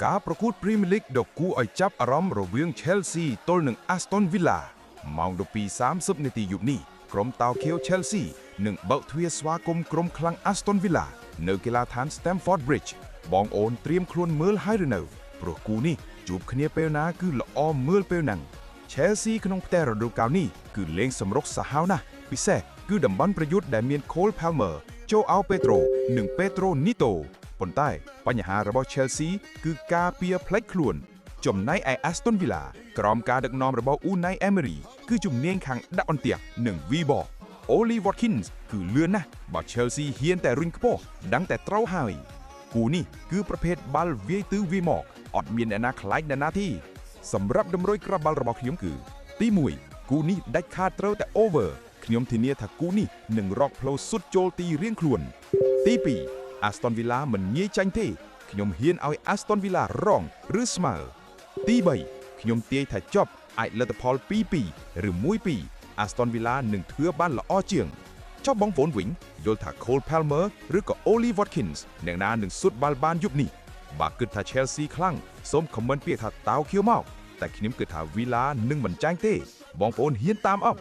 ការប្រកួត Premier League ដ៏គួរឲ្យចាប់អារម្មណ៍រវាង Chelsea ទល់នឹង Aston Villa ម៉ោង 12:30 នាទីយប់នេះក្រុមតាវខៀវ Chelsea នឹងបើកទ្វារស្វាគមន៍ក្រុមខ្លាំង Aston Villa នៅកីឡាដ្ឋាន Stamford Bridge បងប្អូនត្រៀមខ្លួនមើលហើយឬនៅព្រោះគូនេះជួបគ្នាពេលណាគឺល្អមើលពេលហ្នឹង Chelsea ក្នុងផ្ទះរដូវកាលនេះគឺលេងសម្រុកសាហាវណាស់ពិសេសគឺតំបន់ប្រយុទ្ធដែលមាន Cole Palmer, Joao Pedro និង Pedro Neto ប៉ុន្តែបញ្ហារបស់ Chelsea គឺការពារផ្លេចខ្លួនចំណែកឯ Aston Villa ក្រោមការដឹកនាំរបស់ Unai Emery គឺជំនាញខាងដាក់អន្ទះនិង V-ball Oli Watkins គឺលឿនណាស់បើ Chelsea ហ៊ានតែរុញខ្ពស់ដឹងតែត្រូវហើយគូនេះគឺប្រភេទបាល់វាយទៅវាយមកអត់មានអ្នកណាខ្លាចអ្នកណាទេសម្រាប់តម្រុយក្របបាល់របស់ខ្ញុំគឺទី1គូនេះដាច់ខាតត្រូវតែ over ខ្ញុំធានាថាគូនេះនឹងរកផ្លូវសុទ្ធចូលទីរៀងខ្លួនទី2 Aston Villa មិនងាយចាញ់ទេខ្ញុំហ៊ានឲ្យ Aston Villa រងឬស្មើទី3ខ្ញុំទាយថាចប់អាចលទ្ធផល 2-2 ឬ 1-2 Aston Villa នឹងធ្វើបានល្អជាងចុះបងប្អូនវិញយល់ថា Cole Palmer ឬក៏ Oli Watkins អ្នកណានឹងសុទ្ធបាល់បានយប់នេះបើគិតថា Chelsea ខ្លាំងសូម comment ពាក្យថាតាវខៀវមកតែខ្ញុំគិតថា Villa នឹងមិនចាញ់ទេបងប្អូនហ៊ានតាមអប់